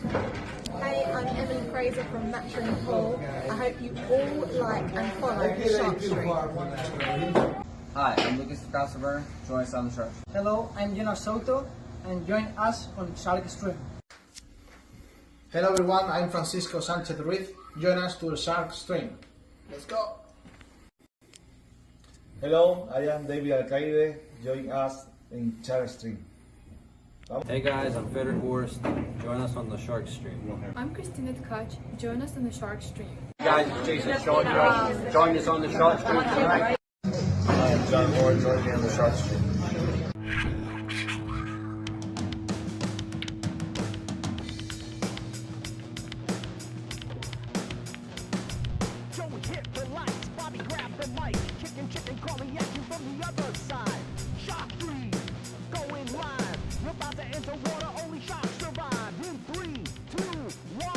Hey, I'm Emily Fraser from McDermott Hall. I hope you all like and follow Shark Street. Hi, I'm Lucas Casaber. Join us on the Shark. Hello, I'm Salotto, and join us on Shark Stream. Hello everyone, I'm Francisco Sanchez Ruiz. Join us to the Shark Stream. Let's go! Hello, I am David Alcaide. Join us in Shark Stream. Hey guys, I'm Frederick Horst. Join us on the Shark Stream. I'm Christina Tkach. Join us on the Shark Stream. Hey guys, it's Jason Shaw. Join us on the Shark Stream tonight. I am John Moore. Join me on the Shark Stream. Joey hit the lights, Bobby grabbed the mic, chicken calling at you from the other side. Shark 3, going live. You're about to enter water, only sharks survive. In 3, 2, 1.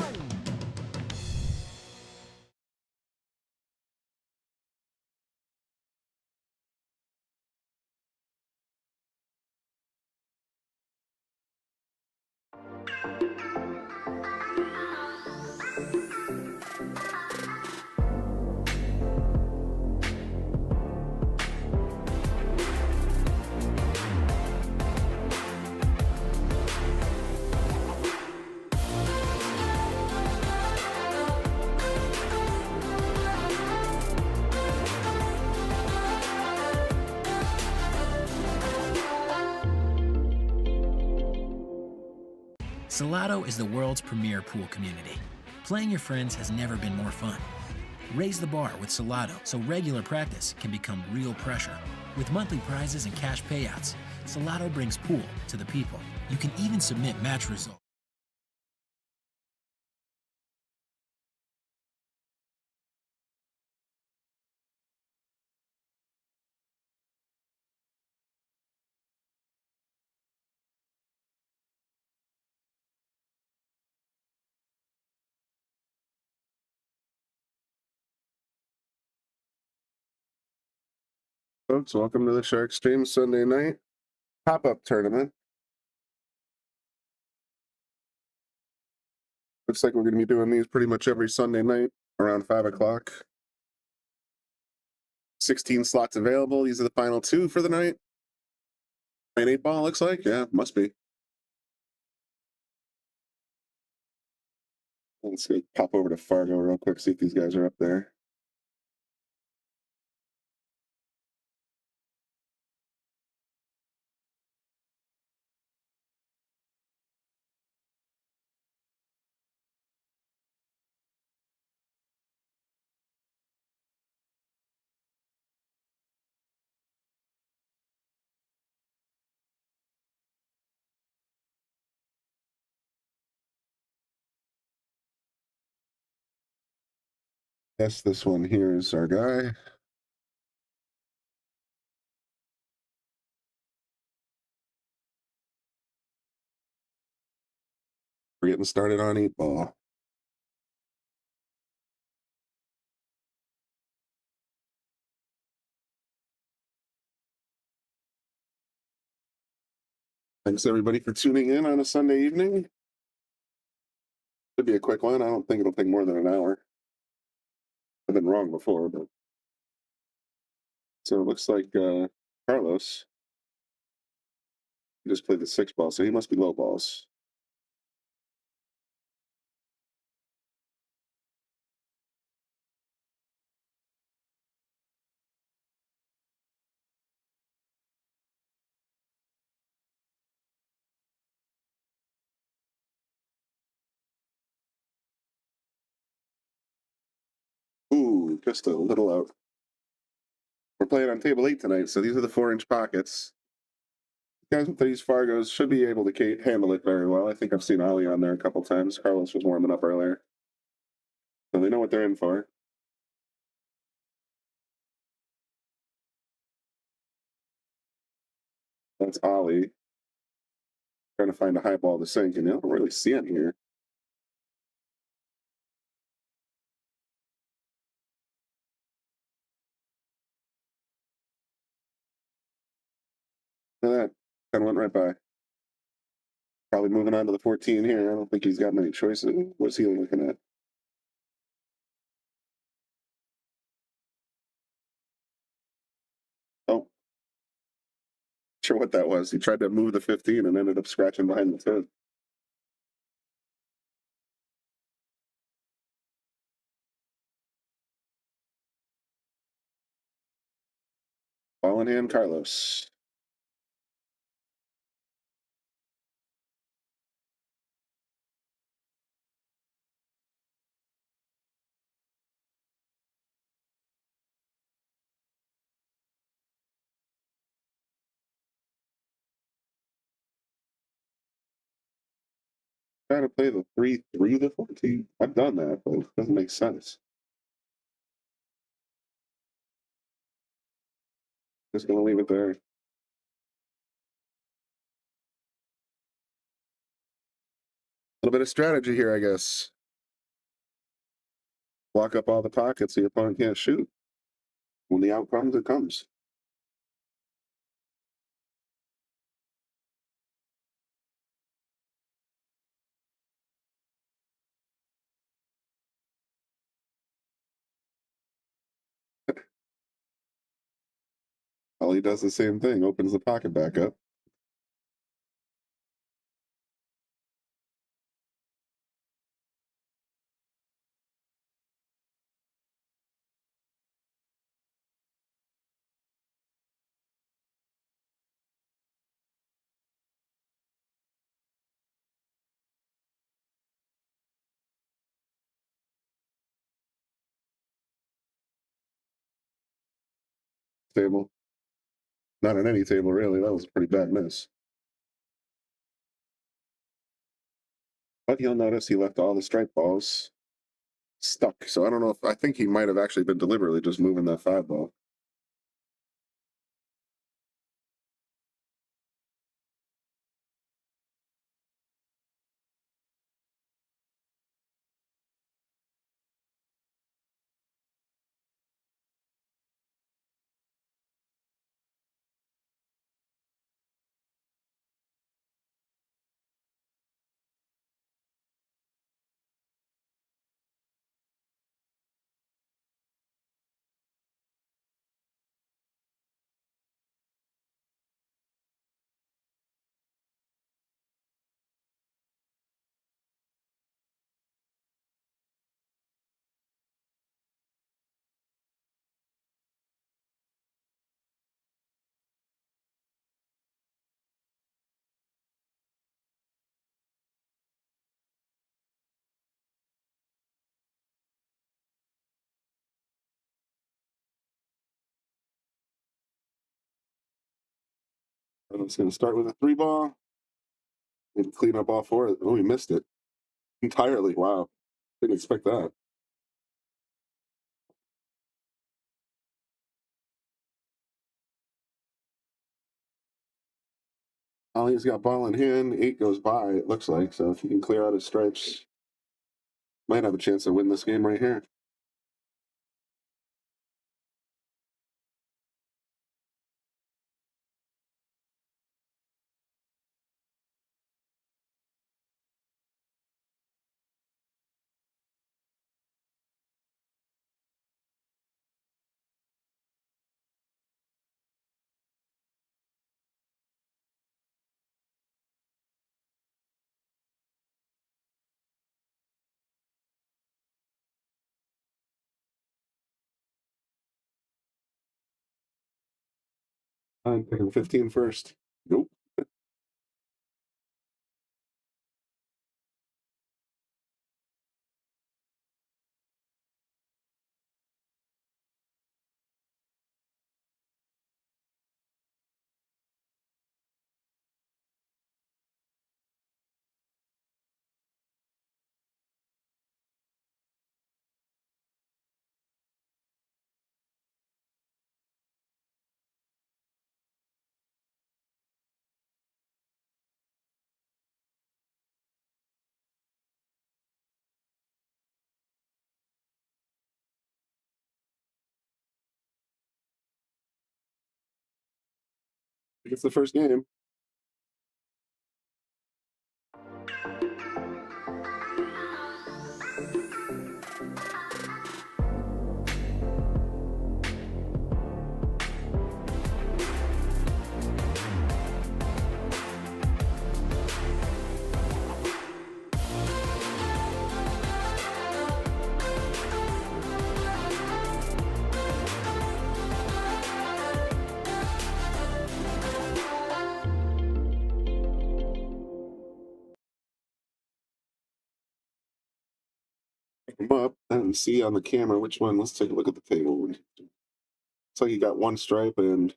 Salotto is the world's premier pool community. Playing your friends has never been more fun. Raise the bar with Salotto so regular practice can become real pressure. With monthly prizes and cash payouts, Salotto brings pool to the people. You can even submit match results. Folks, welcome to the Shark Stream Sunday night pop-up tournament. Looks like we're going to be doing these pretty much every Sunday night around 5 o'clock. 16 slots available. These are the final 2 for the night. An 8-ball looks like. Yeah, must be. Let's go pop over to Fargo real quick, see if these guys are up there. Yes, this one here is our guy. We're getting started on 8-ball. Thanks everybody for tuning in on a Sunday evening. Should be a quick one. I don't think it'll take more than an hour. I've been wrong before, but so it looks like Carlos just played the 6-ball, so he must be low balls. Ooh, just a little out. We're playing on table 8 tonight, so these are the 4-inch pockets. Guys with these Fargos should be able to handle it very well. I think I've seen Ollie on there a couple times. Carlos was warming up earlier. So they know what they're in for. That's Ollie. Trying to find a high ball to sink, and I don't really see it here. Look at that. Kind of went right by. Probably moving on to the 14 here. I don't think he's got many choices. What's he looking at? Oh, sure what that was. He tried to move the 15 and ended up scratching behind the 10. Ball in hand, Carlos. Trying to play the 3 through the 14. I've done that, but it doesn't make sense. Just gonna leave it there. A little bit of strategy here, I guess. Block up all the pockets so your opponent can't shoot. When the out comes, it comes. Ollie does the same thing, opens the pocket back up. Table. Not on any table, really. That was a pretty bad miss. But you'll notice he left all the strike balls stuck. So I don't know if I think he might have actually been deliberately just moving that 5 ball. I'm just going to start with a 3 ball and clean up all 4. Oh, he missed it entirely. Wow. Didn't expect that. Ollie's got ball in hand. 8 goes by, it looks like. So if he can clear out his stripes, might have a chance to win this game right here. I'm picking 15 first. Nope. It's the first game. them up and see on the camera which one. Let's take a look at the table. Looks like you got one stripe and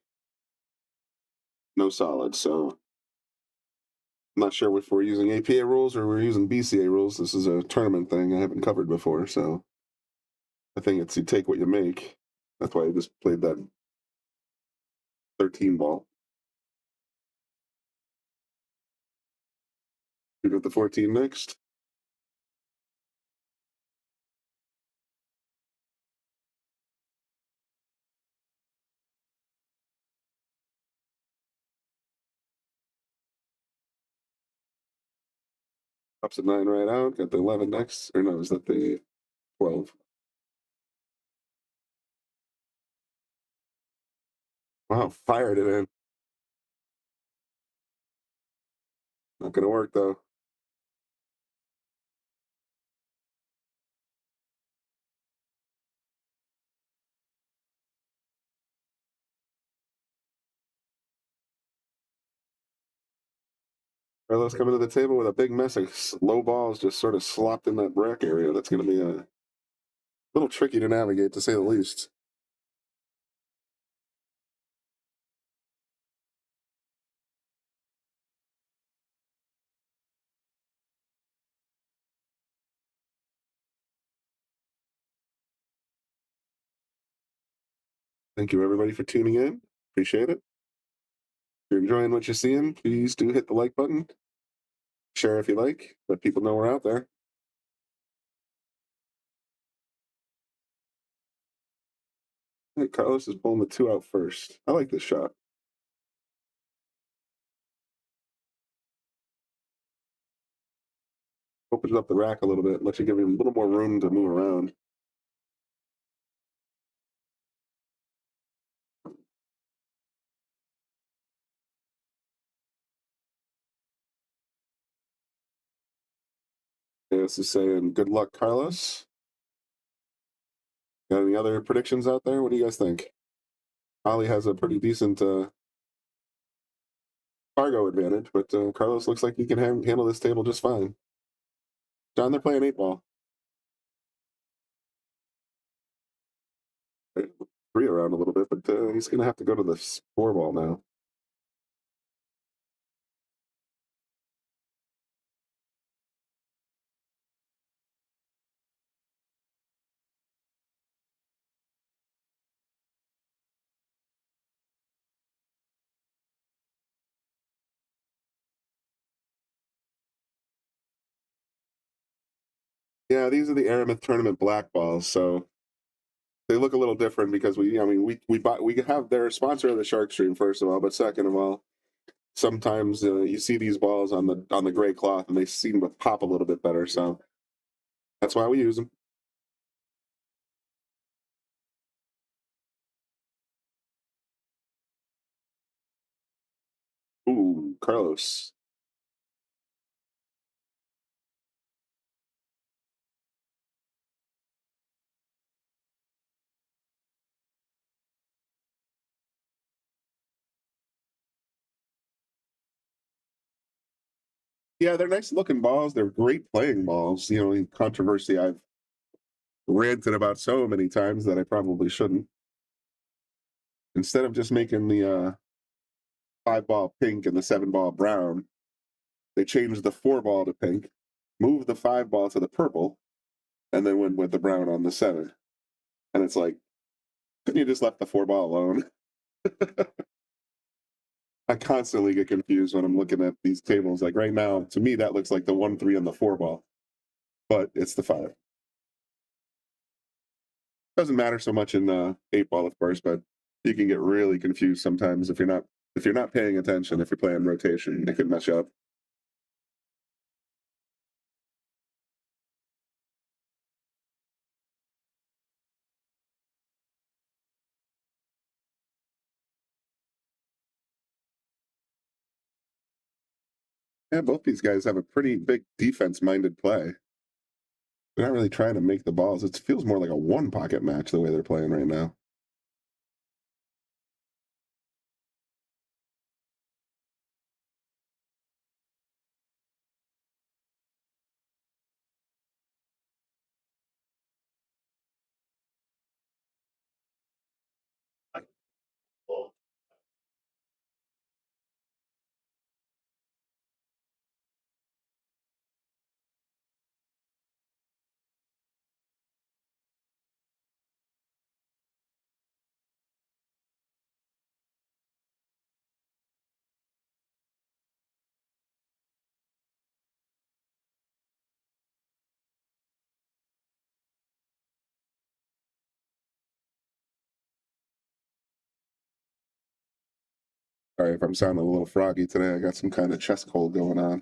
no solid, so I'm not sure if we're using APA rules or we're using BCA rules. This is a tournament thing I haven't covered before, so I think it's you take what you make. That's why I just played that 13 ball. We got the 14 next. Ups a 9 right out. Got the 11 next. Or no, is that the 12? Wow, fired it in. Not going to work, though. Carlos coming to the table with a big mess of low balls just sort of slopped in that rack area. That's going to be a little tricky to navigate, to say the least. Thank you, everybody, for tuning in. Appreciate it. If you're enjoying what you're seeing, please do hit the like button. Share if you like. Let people know we're out there. I think Carlos is pulling the 2 out first. I like this shot. Opens up the rack a little bit, lets you give him a little more room to move around. Yeah, this is saying good luck, Carlos. Got any other predictions out there? What do you guys think? Ollie has a pretty decent Fargo advantage, but Carlos looks like he can handle this table just fine. John, they're playing 8-ball. 3 around a little bit, but he's going to have to go to the 4-ball now. Yeah, these are the Aramith tournament black balls, so they look a little different because we have their sponsor of the Shark Stream, first of all, but second of all, sometimes you see these balls on the gray cloth and they seem to pop a little bit better, so that's why we use them. Ooh, Carlos. Yeah, they're nice looking balls. They're great playing balls. You know, in controversy I've ranted about so many times that I probably shouldn't. Instead of just making the 5-ball pink and the 7-ball brown, they changed the 4-ball to pink, moved the 5-ball to the purple, and then went with the brown on the 7. And it's like, couldn't you just left the 4-ball alone? I constantly get confused when I'm looking at these tables. Like right now, to me, that looks like the 1-3 and the 4-ball, but it's the 5. Doesn't matter so much in 8-ball, of course, but you can get really confused sometimes if you're not paying attention. If you're playing rotation, it could mess you up. Yeah, both these guys have a pretty big defense-minded play. They're not really trying to make the balls. It feels more like a one-pocket match the way they're playing right now. Sorry if I'm sounding a little froggy today. I got some kind of chest cold going on.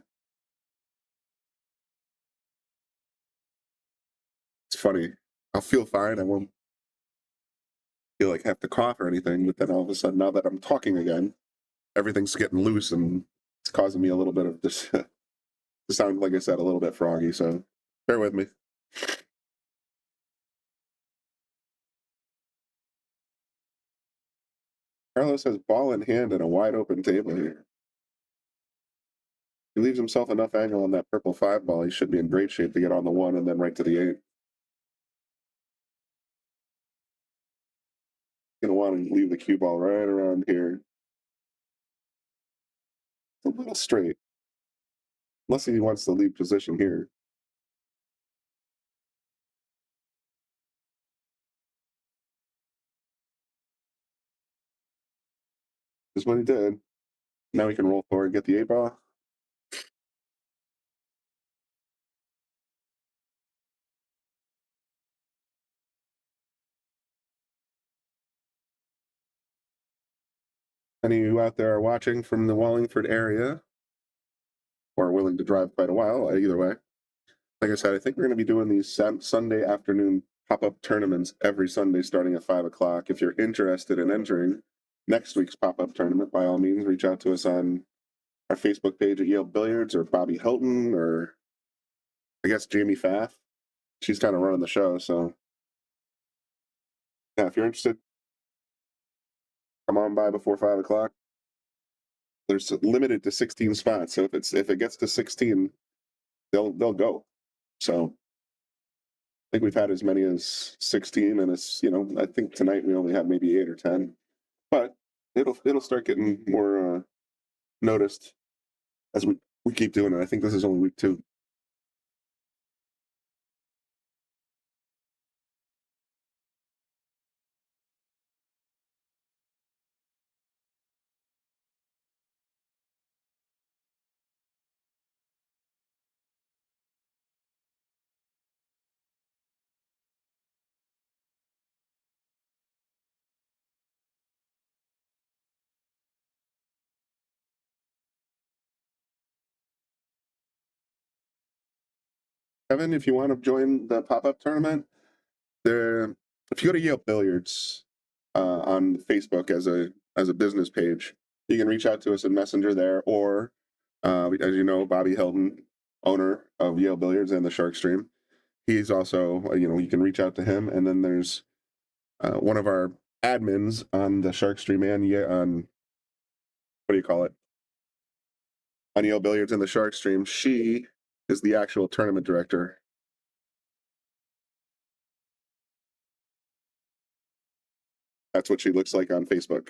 It's funny. I'll feel fine. I won't feel like I have to cough or anything. But then all of a sudden, now that I'm talking again, everything's getting loose and it's causing me a little bit of just to sound, like I said, a little bit froggy. So bear with me. Carlos has ball in hand and a wide open table here. He leaves himself enough angle on that purple 5 ball. He should be in great shape to get on the 1 and then right to the 8. Gonna want to leave the cue ball right around here. It's a little straight. Unless he wants to leave position here. Is what he did. Now he can roll forward and get the 8 ball. Any of you out there are watching from the Wallingford area or are willing to drive quite a while, either way. Like I said, I think we're going to be doing these Sunday afternoon pop-up tournaments every Sunday starting at 5 o'clock. If you're interested in entering next week's pop-up tournament, by all means, reach out to us on our Facebook page at Yale Billiards or Bobby Hilton or I guess Jamie Pfaff. She's kind of running the show, so yeah, if you're interested, come on by before 5 o'clock. There's limited to 16 spots, so if it gets to 16, they'll go. So I think we've had as many as 16, and it's I think tonight we only had maybe 8 or 10, but it'll start getting more noticed as we keep doing it. I think this is only week 2. Kevin, if you want to join the pop-up tournament, if you go to Yale Billiards on Facebook as a business page, you can reach out to us in Messenger there, or as you know, Bobby Hilton, owner of Yale Billiards and the Shark Stream, he's also you can reach out to him. And then there's one of our admins on the Shark Stream and on what do you call it, on Yale Billiards and the Shark Stream. She is the actual tournament director. That's what she looks like on Facebook.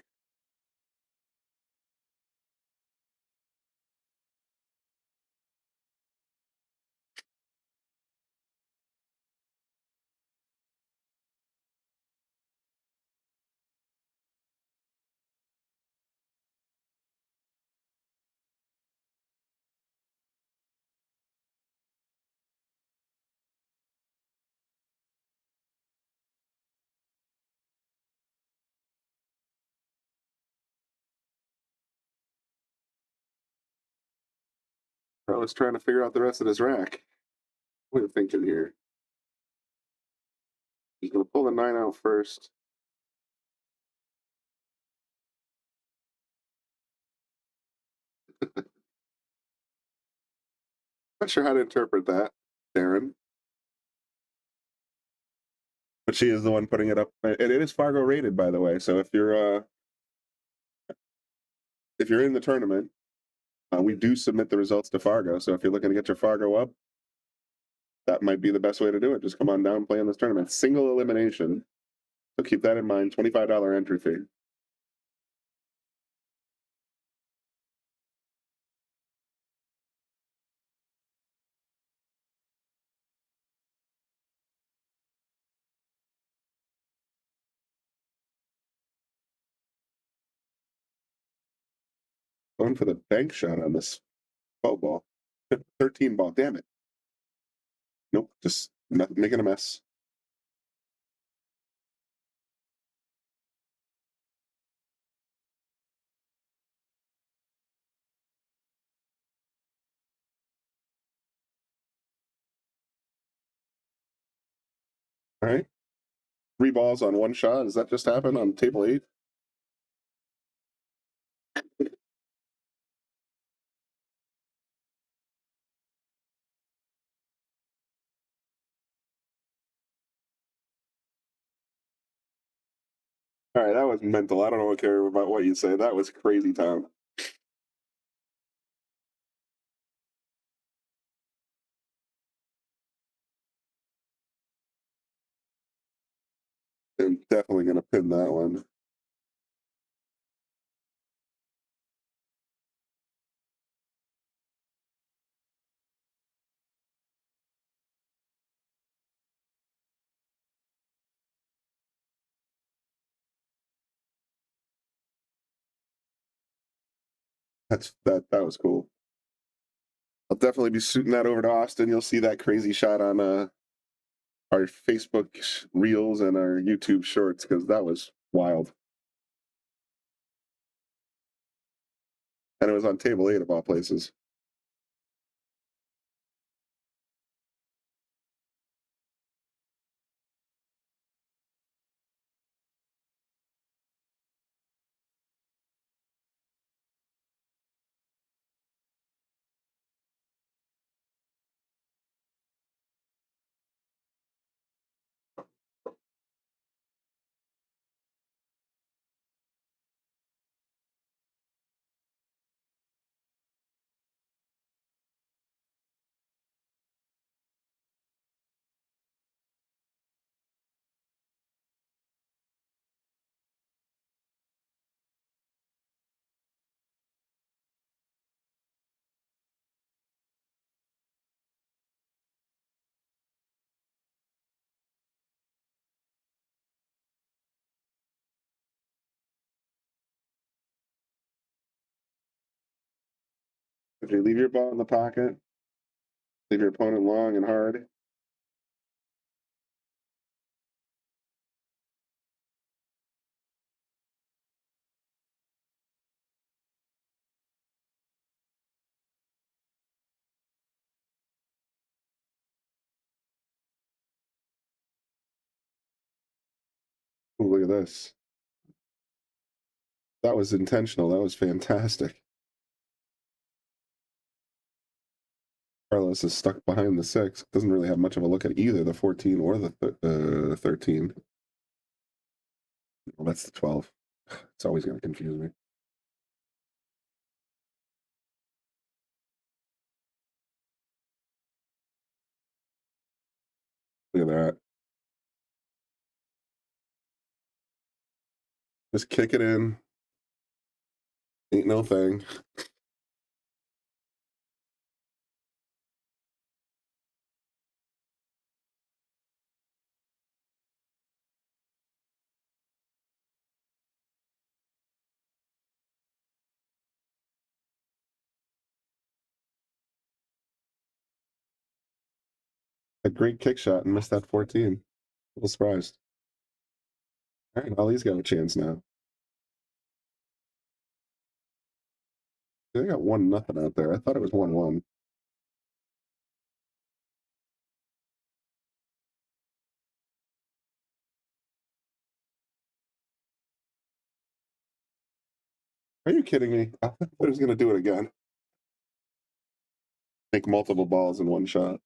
I was trying to figure out the rest of this rack. What are you thinking here? He's going to pull the 9 out first. Not sure how to interpret that, Darren. But she is the one putting it up. And it is Fargo rated, by the way. So if you're in the tournament, we do submit the results to Fargo. So if you're looking to get your Fargo up, that might be the best way to do it. Just come on down and play in this tournament. Single elimination. So keep that in mind. $25 entry fee. Going for the bank shot on this 12 ball. 13 ball, damn it. Nope, just making a mess. All right. 3 balls on 1 shot. Does that just happen on table 8? All right, that was mental. I don't care about what you say. That was crazy town. I'm definitely going to pin that one. That was cool. I'll definitely be shooting that over to Austin. You'll see that crazy shot on our Facebook reels and our YouTube shorts because that was wild. And it was on table 8 of all places. If you leave your ball in the pocket, leave your opponent long and hard. Ooh, look at this. That was intentional. That was fantastic. Carlos is stuck behind the 6. Doesn't really have much of a look at either the 14 or the 13. Well, that's the 12. It's always going to confuse me. Look at that. Just kick it in. Ain't no thing. A great kick shot and missed that 14. A little surprised. All right, Ollie's got a chance now. They got 1-0 out there. I thought it was 1-1. Are you kidding me? I thought he was going to do it again. Make multiple balls in one shot.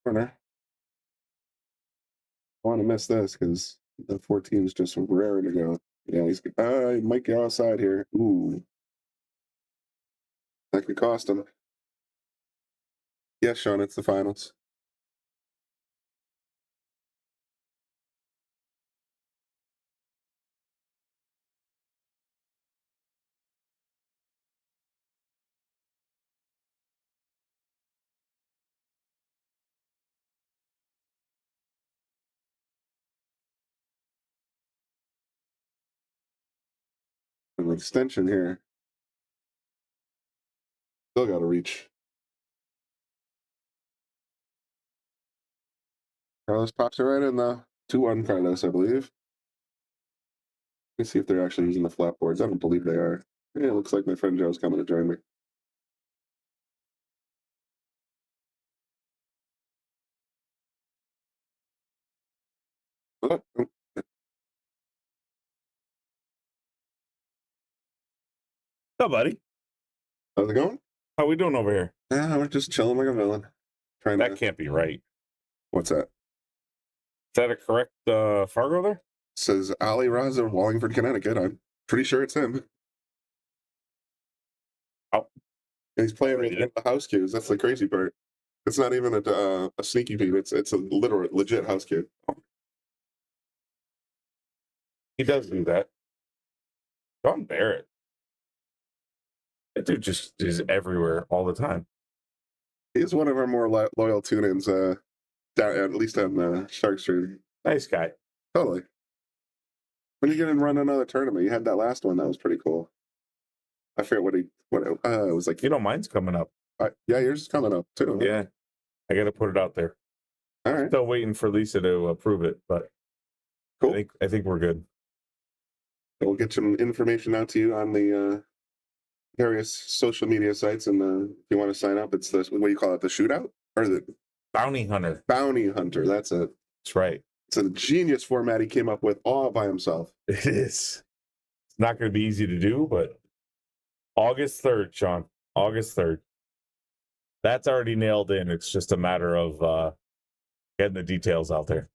Corner. I want to miss this because the 14 is just raring to go. Yeah, he might get outside here. Ooh. That could cost him. Yes, Sean, it's the finals. An extension here. Still got to reach. Carlos pops it right in the 2-1 Carlos, I believe. Let me see if they're actually using the flat boards. I don't believe they are. Yeah, it looks like my friend Joe's coming to join me. Oh, Hello, buddy. how's it going? How we doing over here? Yeah, we're just chilling like a villain. Trying That to. can't be right. What's that? Is that a correct Fargo there? Says Ali Raza, Wallingford, Connecticut. I'm pretty sure it's him. Oh. And he's playing with the house cues. That's the crazy part. It's not even a sneaky peek. It's a literal, legit house cue. He does do that. John Barrett. That dude just is everywhere all the time. He's one of our more loyal tune-ins, down, at least on Shark Street. Nice guy. Totally. When you get and run another tournament, you had that last one. That was pretty cool. I forget what it was like. You know, mine's coming up. Yeah, yours is coming up too. Huh? Yeah. I got to put it out there. All right. Still waiting for Lisa to approve it, but cool. I think we're good. We'll get some information out to you on the various social media sites, and if you want to sign up, it's the, what do you call it, the shootout or the Bounty Hunter? Bounty Hunter. That's it. That's right. It's a genius format he came up with all by himself. It is. It's not going to be easy to do, but August 3rd, Sean. August 3rd. That's already nailed in. It's just a matter of getting the details out there.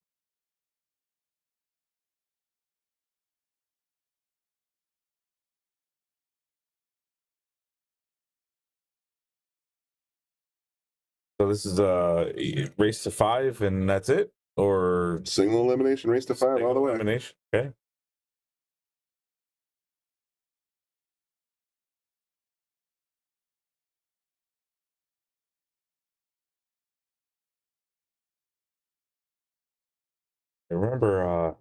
So this is a race to 5, and that's it, or single elimination, race to 5 all the way. Elimination. Okay. I remember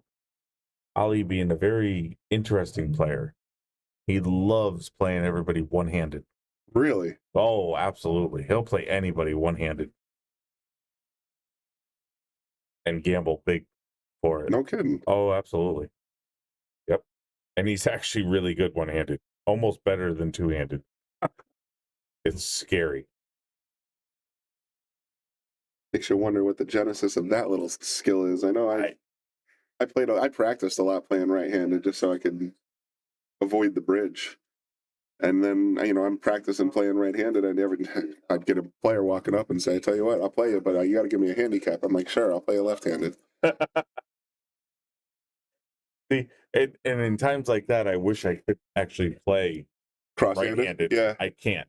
Ali being a very interesting player. He loves playing everybody one-handed. Really? Oh, absolutely. He'll play anybody one-handed and gamble big for it. No kidding. Oh, absolutely. Yep. And he's actually really good one-handed. Almost better than two-handed. It's scary. Makes you wonder what the genesis of that little skill is. I know I practiced a lot playing right-handed just so I could avoid the bridge. And then, I'm practicing playing right-handed. I'd get a player walking up and say, "I tell you what, I'll play you, but you got to give me a handicap." I'm like, "Sure, I'll play you left-handed." See, and in times like that, I wish I could actually play cross-handed. Right-handed. Yeah, I can't.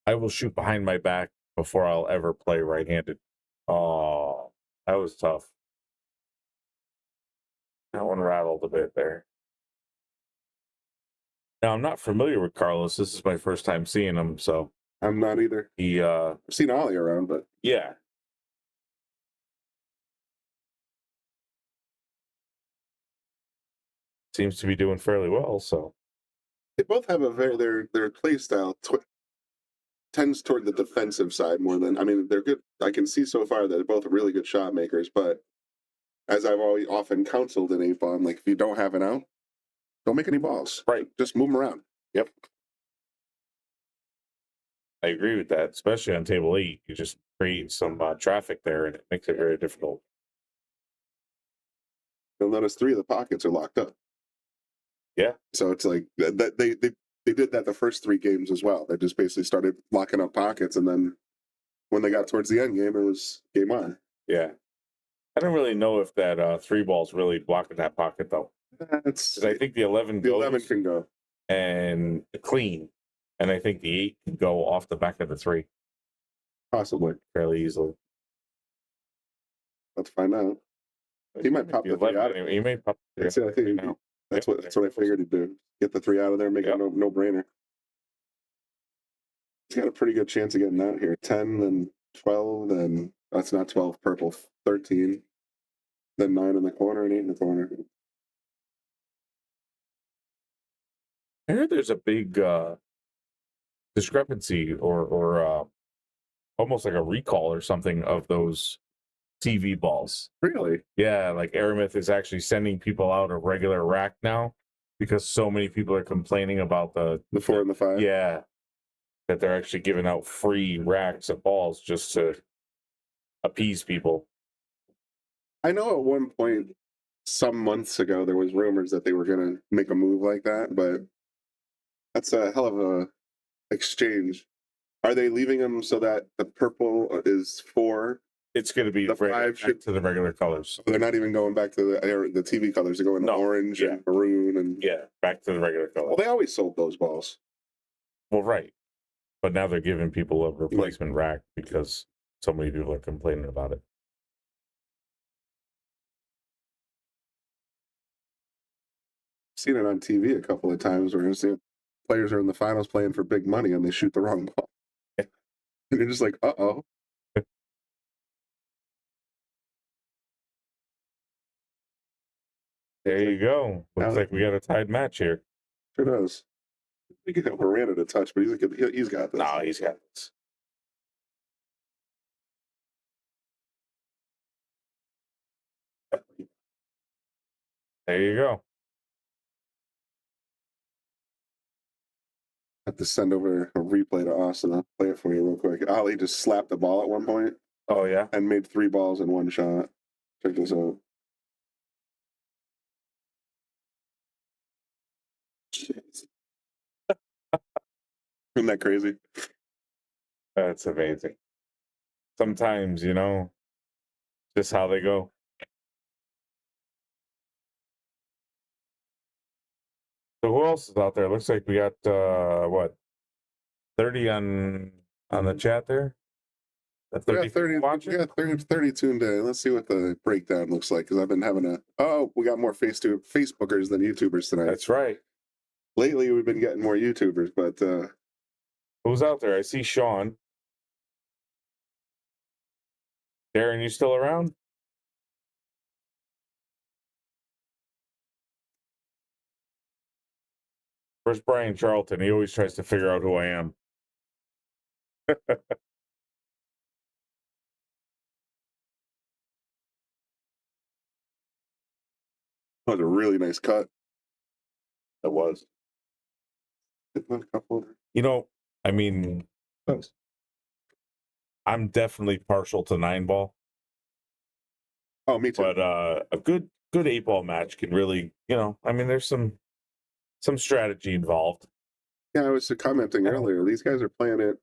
I will shoot behind my back before I'll ever play right-handed. Oh, that was tough. That one rattled a bit there. Now, I'm not familiar with Carlos. This is my first time seeing him, so I'm not either. I've seen Ollie around, but yeah. Seems to be doing fairly well, so they both have their play style tends toward the defensive side more than, they're good. I can see so far that they're both really good shot makers, but as I've always often counseled in 8-ball, I'm like, if you don't have an out, don't make any balls. Right. Just move them around. Yep. I agree with that, especially on table 8. You just create some traffic there, and it makes it very difficult. You'll notice 3 of the pockets are locked up. Yeah. So it's like that they did that the first 3 games as well. They just basically started locking up pockets, and then when they got towards the end game, it was game on. Yeah. I don't really know if that 3 ball's really blocking that pocket, though. Because I think the 11 the goes 11 can go. And clean. And I think the 8 can go off the back of the 3. Possibly. Fairly easily. Let's find out. He might pop the 3 out. Anyway. He may pop the 3 I think that's what I figured he'd do. Get the 3 out of there, make it a no-brainer. He's got a pretty good chance of getting out here. 10, then 12, then that's not 12, purple. 13, then 9 in the corner and 8 in the corner. I heard there's a big discrepancy or almost like a recall or something of those TV balls. Really? Yeah, like Aramith is actually sending people out a regular rack now because so many people are complaining about The 4 and the 5. yeah, that they're actually giving out free racks of balls just to appease people. I know at one point, some months ago, there was rumors that they were going to make a move like that, but that's a hell of a exchange. Are they leaving them so that the purple is 4? It's going to be The right 5 back should. to the regular colors. They're not even going back to the TV colors. They're going to No, orange yeah. and maroon and. Yeah, back to the regular color. Well, they always sold those balls. Well, right. But now they're giving people a replacement rack because so many people are complaining about it. Seen it on TV a couple of times where players are in the finals playing for big money and they shoot the wrong ball. And you're just like, uh-oh. There you go. Looks like we got a tied match here. Sure does. We can have Miranda to touch, but he's got this. No, he's got this. There you go. I have to send over a replay to Austin. I'll play it for you real quick. Ali just slapped the ball at one point. Oh, yeah? And made 3 balls in one shot. Check this out. Jeez. Isn't that crazy? That's amazing. Sometimes, just how they go. So who else is out there? Looks like we got, 30 on the chat there? We got 30 tuned in. Let's see what the breakdown looks like, because I've been having we got more Facebookers than YouTubers tonight. That's right. Lately, we've been getting more YouTubers, but who's out there? I see Sean. Darren, you still around? Where's Brian Charlton? He always tries to figure out who I am. That was a really nice cut. That was. I mean, I'm definitely partial to 9-ball. Oh, me too. But a good 8-ball match can really, there's some strategy involved. Yeah, I was commenting earlier. These guys are playing it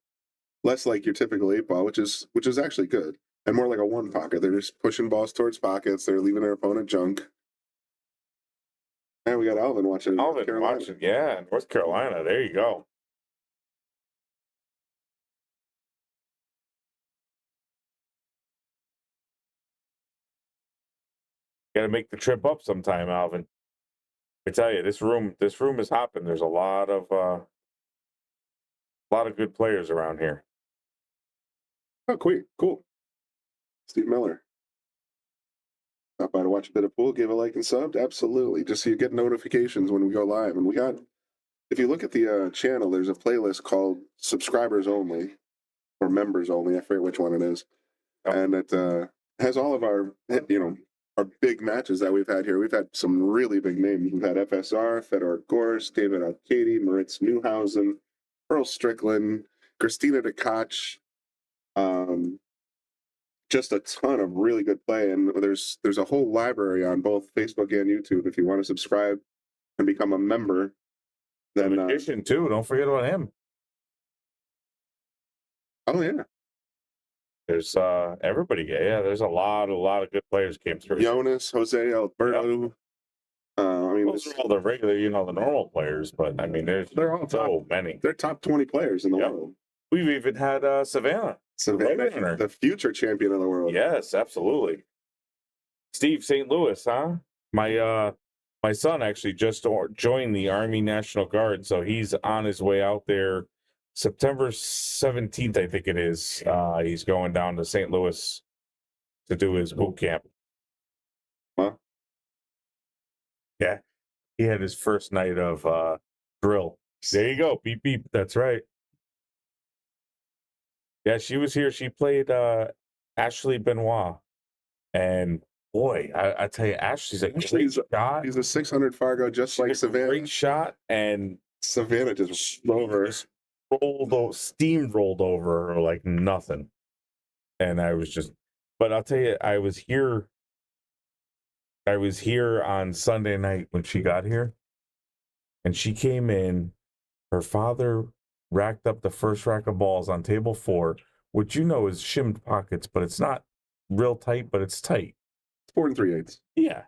less like your typical 8-ball, which is actually good, and more like a 1 pocket. They're just pushing balls towards pockets. They're leaving their opponent junk. And we got Alvin watching. North Carolina. There you go. Got to make the trip up sometime, Alvin. I tell you, this room is hopping. There's a lot of good players around here. Oh, cool. Steve Miller. Stop by to watch a bit of pool, give a like and sub. Absolutely. Just so you get notifications when we go live. And if you look at the channel, there's a playlist called Subscribers Only or Members Only. I forget which one it is. Oh. And it has all of our big matches that we've had here. We've had some really big names. We've had FSR, Fedor Gorst, David Arcady, Moritz Newhausen, Earl Strickland, Christina DeKoch. Just a ton of really good play, and there's a whole library on both Facebook and YouTube. If you want to subscribe and become a member, then Magician too. Don't forget about him. Oh yeah, there's everybody. Yeah, there's a lot of good players came through. Jonas, Jose Alberto. Yep. Those are all the regular, the normal players, but they're all so many. They're top 20 players in the world. We've even had Savannah, the future champion of the world. Yes, absolutely. Steve St. Louis, huh? My son actually just joined the Army National Guard, so he's on his way out there. September 17th, I think it is. He's going down to St. Louis to do his boot camp. Huh? Yeah, he had his first night of Drill. There you go. Beep beep. That's right. Yeah, she was here. She played Ashley Benoit. And boy, I tell you, Ashley's a great shot. He's a 600 Fargo, just like Savannah. Great shot, and Savannah just steamrolled over her like nothing. And I was just, but I'll tell you, I was here on Sunday night when she got here, and she came in. Her father racked up the first rack of balls on table 4, which is shimmed pockets, but it's not real tight, but it's tight. It's 4 3/8. Yeah.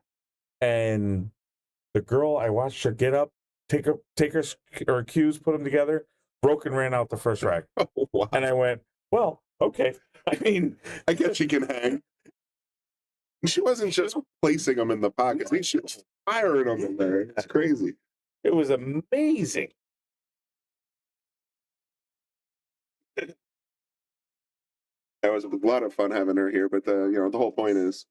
And the girl, I watched her get up, take her cues, put them together, broke and ran out the first rack. Oh, wow. And I went, well, okay. I mean, I guess she can hang. She wasn't just placing them in the pockets. She was firing them in there. It's crazy. It was amazing. That was a lot of fun having her here, but the whole point is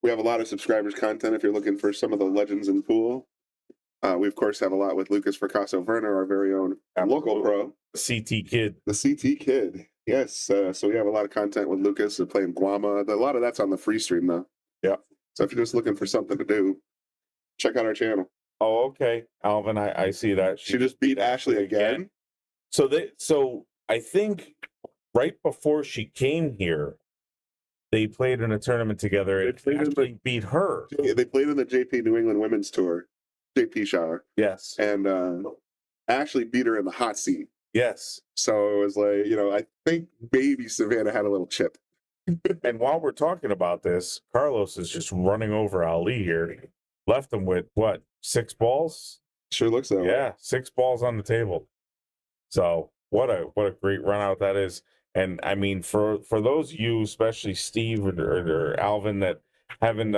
we have a lot of subscribers content if you're looking for some of the legends in pool. We of course have a lot with Lucas Fracasso Werner, our very own local pro. CT Kid. The CT Kid. Yes. So we have a lot of content with Lucas playing Guama. A lot of that's on the free stream though. Yeah. So if you're just looking for something to do, check out our channel. Oh, okay. Alvin, I see that. She just beat Ashley again. So I think right before she came here, they played in a tournament together and Ashley beat her. They played in the JP New England Women's Tour, JP Shower. Yes. And Ashley beat her in the hot seat. Yes. So it was like, I think maybe Savannah had a little chip. And while we're talking about this, Carlos is just running over Ali here. Left him with what, 6 balls? Sure looks that way. Yeah, 6 balls on the table. So what a great run out that is. And I mean, for those of you, especially Steve or Alvin, that haven't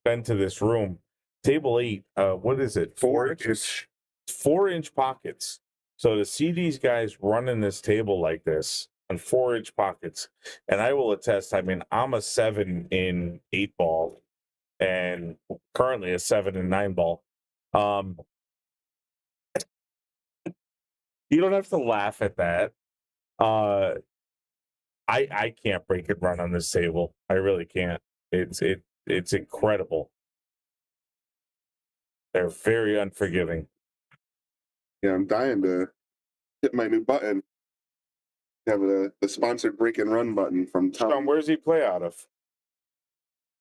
been to this room, table 8, what is it? 4-inch. 4-inch pockets. So to see these guys running this table like this on 4-inch pockets, and I will attest, I mean, I'm a 7 in 8 ball and currently a 7 in 9 ball. You don't have to laugh at that. I can't break and run on this table. I really can't. It's incredible. They're very unforgiving. Yeah, I'm dying to hit my new button. Have the sponsored break and run button from Tom. Sean, where's he play out of?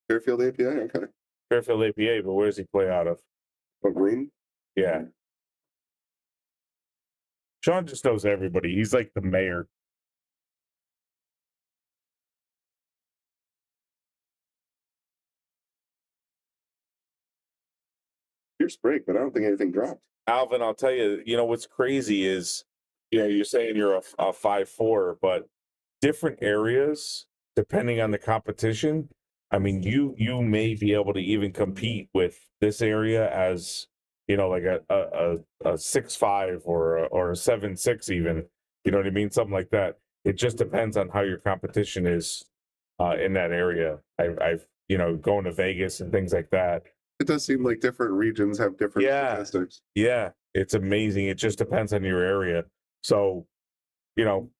Fairfield APA? Okay. Fairfield APA, but where's he play out of? What, Green? Yeah. Sean just knows everybody. He's like the mayor. Fierce break, but I don't think anything dropped. Alvin, I'll tell you, what's crazy is, you're saying you're a 5'4", but different areas, depending on the competition, I mean, you may be able to even compete with this area as, like a 6'5" or a 7'6" even, you know what I mean? Something like that. It just depends on how your competition is in that area. I've going to Vegas and things like that. It does seem like different regions have different statistics. Yeah, it's amazing. It just depends on your area. So, don't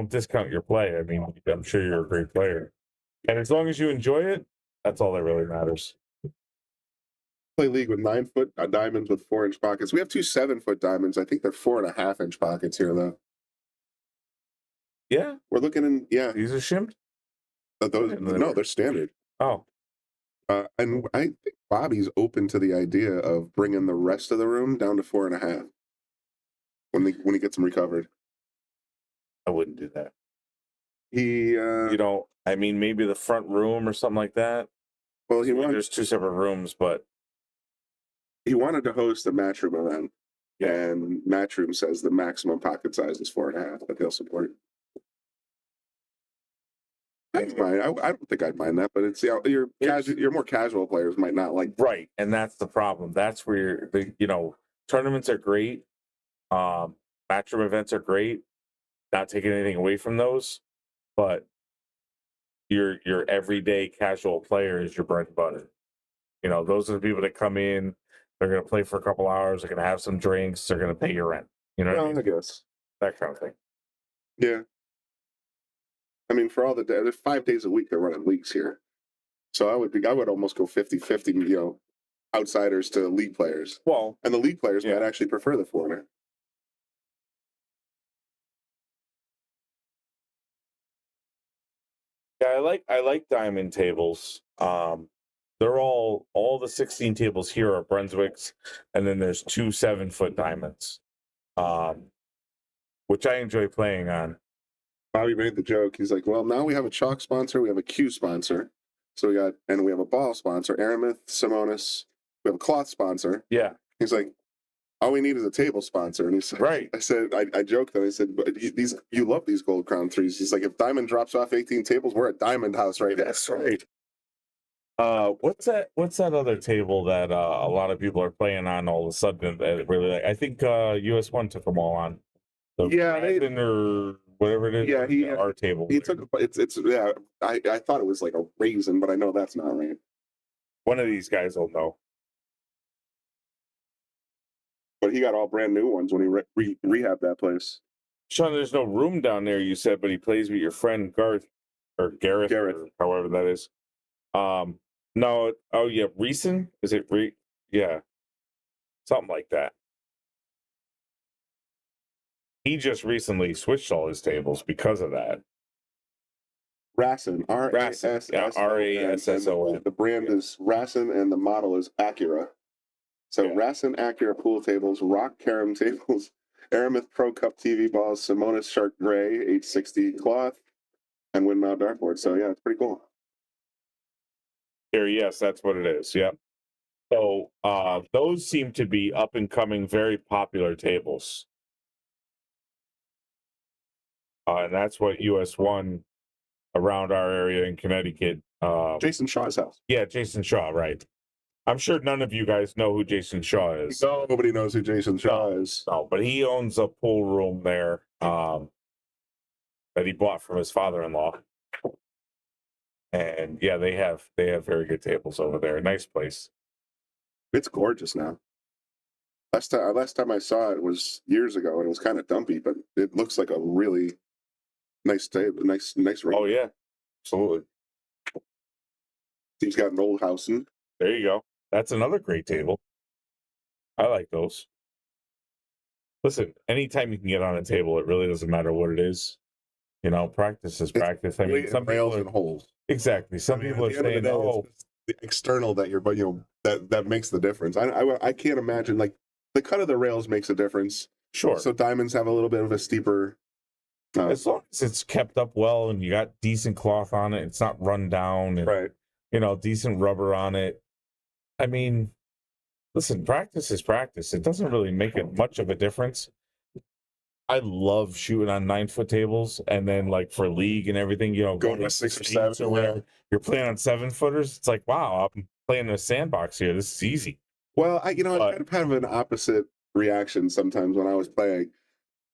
discount your play. I mean, I'm sure you're a great player, and as long as you enjoy it, that's all that really matters. Play league with 9-foot diamonds with 4-inch pockets. We have 2 7-foot diamonds. I think they're 4.5-inch pockets here, though. Yeah, we're looking in. Yeah, these are shimmed. No, they're standard. Oh. And I think Bobby's open to the idea of bringing the rest of the room down to 4.5 when he gets them recovered. I wouldn't do that. He, I mean, maybe the front room or something like that. Well, there's 2 separate rooms, but he wanted to host a matchroom event, and matchroom says the maximum pocket size is 4.5, but they'll support. I don't think I'd mind that, but it's your more casual players might not like. Right, and that's the problem. That's where tournaments are great, matchroom events are great. Not taking anything away from those, but your everyday casual player is your bread and butter. Those are the people that come in. They're going to play for a couple hours. They're going to have some drinks. They're going to pay your rent. You know what I mean? I guess. That kind of thing. Yeah. I mean, for all the there's 5 days a week they're running leagues here. So I would almost go 50-50, you know, outsiders to league players. Well, and the league players might actually prefer the foreigner. Yeah, I like diamond tables. They're all the 16 tables here are Brunswicks, and then there's 2 7-foot diamonds. Which I enjoy playing on. Bobby made the joke. He's like, well, now we have a chalk sponsor, we have a cue sponsor. So we have a ball sponsor, Aramith, Simonis. We have a cloth sponsor. Yeah. He's like, all we need is a table sponsor. And he said, right. I joked that I said, but you love these gold crown threes. He's like, if Diamond drops off 18 tables, we're at Diamond House right now. That's right. What's that other table that a lot of people are playing on all of a sudden that really like? I think US1 took them all on. Or whatever it is. Yeah, our table. He took it's yeah. I thought it was like a raisin, but I know that's not right. One of these guys will know. But he got all brand new ones when he rehabbed that place. Sean, there's no room down there, you said, but he plays with your friend Garth or Gareth. Or however that is. No, oh yeah, Reeson? Is it yeah. Something like that. He just recently switched all his tables because of that. Rassen, R-A-S-S-O-N. The brand is Rassen and the model is Acura. So Rassen Acura pool tables, Rock Carom tables, Aramith Pro Cup TV balls, Simonis Shark Gray, 860 cloth, and Windmount dartboard. So yeah, it's pretty cool. Here, yes, that's what it is. Yep. So those seem to be up and coming, very popular tables. And that's what US1 around our area in Connecticut. Jason Shaw's house. Yeah, Jason Shaw, right. I'm sure none of you guys know who Jason Shaw is. No, nobody knows who Jason Shaw is. No, but he owns a pool room there that he bought from his father-in-law. And yeah, they have very good tables over there. Nice place. It's gorgeous now. Last time I saw it was years ago, and it was kind of dumpy, but it looks like a really nice table, nice room. Oh yeah, absolutely. He's got an old house in. There you go. That's another great table. I like those. Listen, anytime you can get on a table, it really doesn't matter what it is. You know, practice is practice. I mean, some rails and holes. Exactly. Some people are saying, "Oh, the external that you're," but that makes the difference. I can't imagine, like, the cut of the rails makes a difference. Sure. So diamonds have a little bit of a steeper. As long as it's kept up well and you got decent cloth on it, it's not run down, and, right? You know, decent rubber on it. I mean, listen, practice is practice. It doesn't really make it much of a difference. I love shooting on 9-foot tables, and then like for league and everything, you know, going to 6 or 7 or whatever. You're playing on 7-footers. It's like, wow, I'm playing in a sandbox here. This is easy. Well, I kind of an opposite reaction sometimes when I was playing.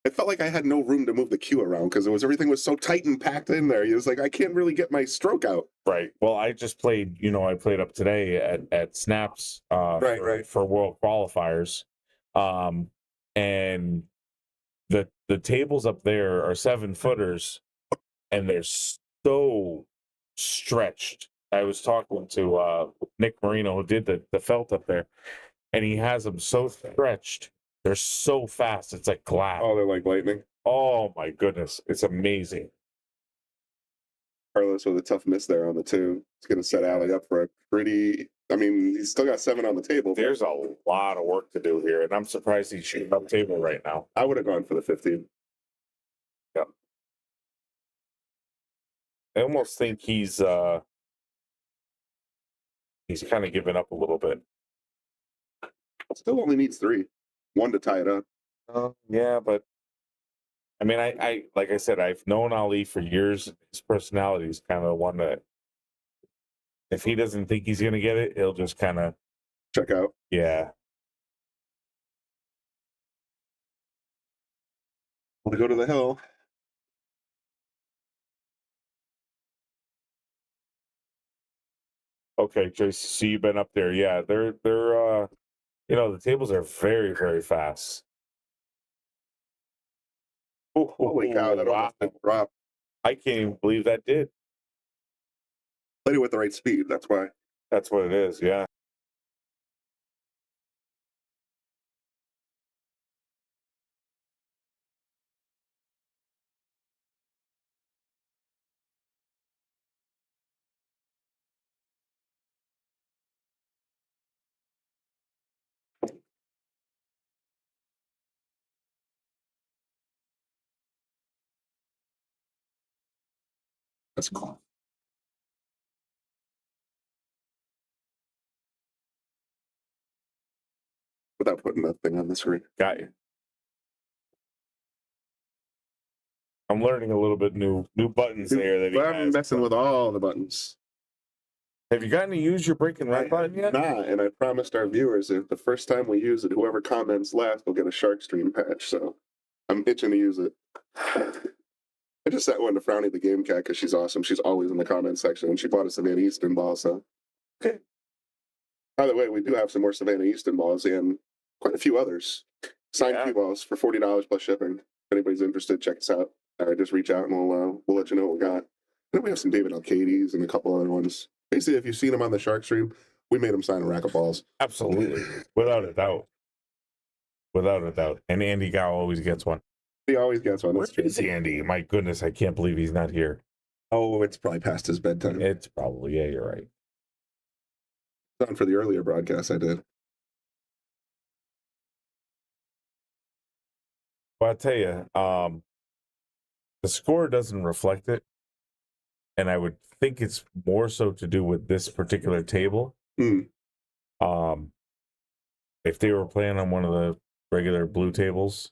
It felt like I had no room to move the cue around because everything was so tight and packed in there. It was like I can't really get my stroke out. Right. Well, I just played. I played up today at Snaps for World Qualifiers, and the tables up there are 7-footers, and they're so stretched. I was talking to Nick Marino, who did the felt up there, and he has them so stretched. They're so fast. It's like glass. Oh, they're like lightning. Oh my goodness, it's amazing. Carlos with a tough miss there on the 2. He's going to set Allie up for a pretty. I mean, he's still got 7 on the table. There's a lot of work to do here, and I'm surprised he's shooting up table right now. I would have gone for the 15. Yeah. I almost think he's kind of giving up a little bit. Still only needs 3. 1 to tie it up. Yeah, but I mean, I like I said, I've known Ali for years. His personality is kind of the one that if he doesn't think he's going to get it, he'll just kind of check out. Yeah. Want to go to the hill? Okay, Tracy, so you've been up there. Yeah, they're You know, the tables are very, very fast. Holy cow, that almost didn't drop. I can't even believe that did. Played it with the right speed, that's why. That's what it is, yeah. That's cool. Without putting that thing on the screen. Got you. I'm learning a little bit new buttons there that he I'm has. messing with all the buttons. Have you gotten to use your break and red button yet? Nah, and I promised our viewers that the first time we use it, whoever comments last will get a Shark Stream patch, so I'm itching to use it. I just sent one to Frowny the Game Cat because she's awesome. She's always in the comment section, and she bought a Savannah Easton ball, so. Okay. By the way, we do have some more Savannah Easton balls and quite a few others. Signed cue balls for $40 plus shipping. If anybody's interested, check us out. Just reach out and we'll let you know what we got. Then we have some David Alcades and a couple other ones. Basically, if you've seen them on the Shark Stream, we made them sign a rack of balls. Absolutely. Without a doubt. Without a doubt. And Andy Gow always gets one. He always gets one. Where is Andy? My goodness, I can't believe he's not here. Oh, it's probably past his bedtime. It's probably, yeah, you're right. On for the earlier broadcast I did. Well, I'll tell you, the score doesn't reflect it. And I would think it's more so to do with this particular table. Mm. If they were playing on one of the regular blue tables,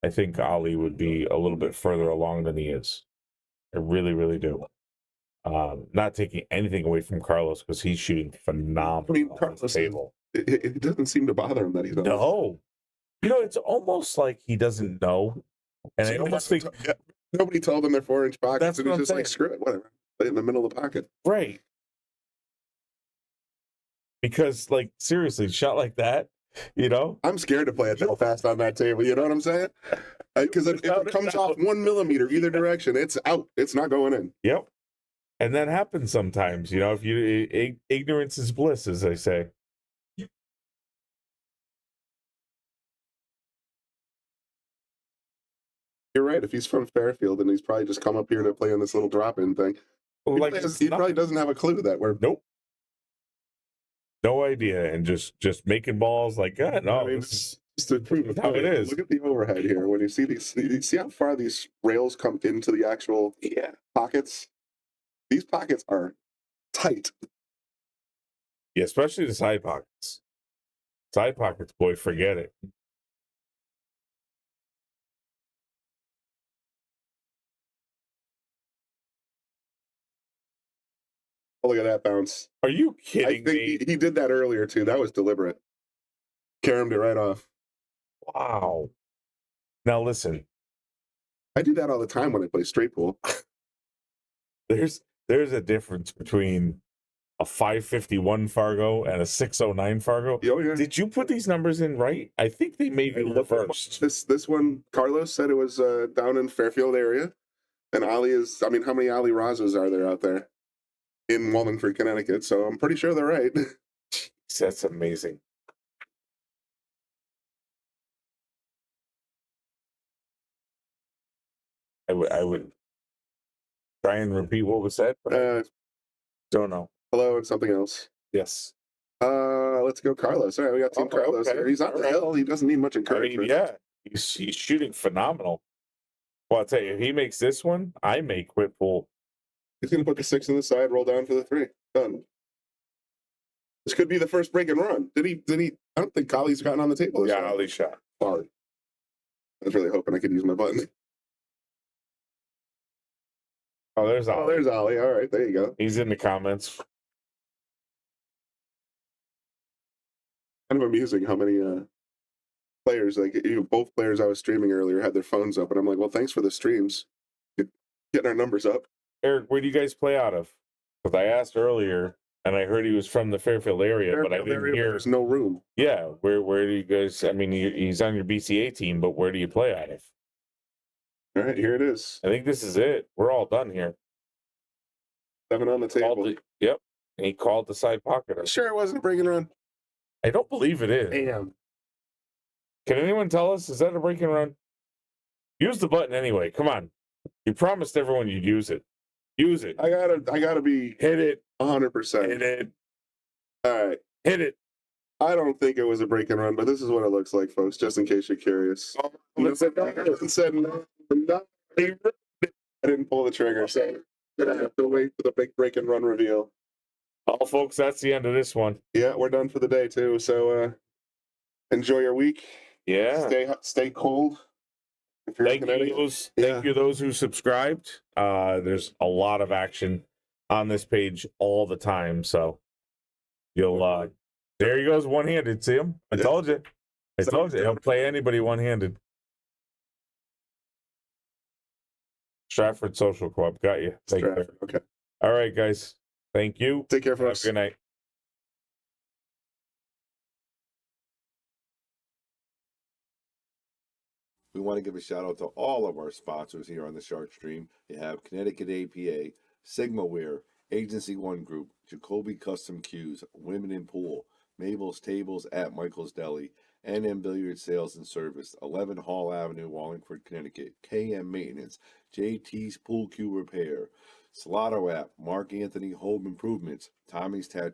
I think Ali would be a little bit further along than he is. I really, really do. Not taking anything away from Carlos because he's shooting phenomenal. I mean, Carlos table. It doesn't seem to bother him that he's on. No. You know, it's almost like he doesn't know. And I almost think nobody told him they're 4-inch pockets. That's and what he's I'm just like, screw it, whatever. Play in the middle of the pocket. Right. Because, like, seriously, shot like that, you know? I'm scared to play it that fast on that table. You know what I'm saying? Because if it comes off 1 millimeter either direction, it's out. It's not going in. Yep. And that happens sometimes, you know, if you ignorance is bliss, as they say. You're right. If he's from Fairfield and he's probably just come up here to play on this little drop-in thing, he probably doesn't have a clue that we're no idea, and just making balls like that. No, I mean, just to prove how it is. Look at the overhead here. When you see these, you see how far these rails come into the actual pockets. These pockets are tight. Yeah, especially the side pockets. Side pockets, boy, forget it. Oh, look at that bounce. Are you kidding me? He did that earlier, too. That was deliberate. Caromed it right off. Wow. Now, listen. I do that all the time when I play straight pool. There's a difference between a 551 Fargo and a 609 Fargo. Oh, yeah. Did you put these numbers in right? I think they may be reversed. This one, Carlos said it was down in Fairfield area. And Ali is, I mean, how many Ali Razas are there out there in Wallingford, Connecticut? So I'm pretty sure they're right. Jeez, that's amazing. I would try and repeat what was said, but I don't know. Hello and something else. Yes. Let's go, Carlos. All right, we got Team Carlos here. He's on the hill. He doesn't need much encouragement. I mean, yeah, he's shooting phenomenal. Well, I'll tell you, if he makes this one, I may quit pool. He's going to put the 6 on the side, roll down for the 3. Done. This could be the first break and run. Did he? I don't think Ollie's gotten on the table. Yeah, Ollie shot. Hard. I was really hoping I could use my button. Oh, there's Ollie. Oh, there's Ollie. All right, there you go. He's in the comments. Kind of amusing how many players, like both players I was streaming earlier, had their phones up, and I'm like, well, thanks for the streams. Getting our numbers up. Eric, where do you guys play out of? Because I asked earlier, and I heard he was from the Fairfield area, but I didn't hear. There's no room. Yeah, where do you guys? I mean, he's on your BCA team, but where do you play out of? All right, here it is. I think this is it. We're all done here. 7 on the table. Yep, and he called the side pocket. Sure, it wasn't a break and run. I don't believe it is. Damn. Can anyone tell us? Is that a break and run? Use the button anyway. Come on. You promised everyone you'd use it. Use it. I gotta be Hit it. 100%. Hit it. All right. Hit it. I don't think it was a break and run, but this is what it looks like, folks, just in case you're curious. Said no. I didn't pull the trigger, so gonna have to wait for the big break and run reveal. Well, folks, that's the end of this one. Yeah, we're done for the day too. So enjoy your week. Yeah. Stay cold. If you're in Connecticut. Thank you those who subscribed. There's a lot of action on this page all the time, so you'll there he goes one-handed. See him? I told you. He'll play anybody one-handed. Stratford Social Co-op. Got you. Take care. Okay. All right, guys. Thank you. Take care, folks. Good night. We want to give a shout out to all of our sponsors here on the Shark Stream. You have Connecticut APA, Sigma Wear, Agency One Group, Jacoby Custom Cues, Women in Pool, Mabel's Tables at Michael's Deli, NM Billiard Sales and Service, 11 Hall Avenue, Wallingford, Connecticut, KM Maintenance, JT's Pool Cue Repair, Salotto app, Mark Anthony Home Improvements, Tommy's Tattoo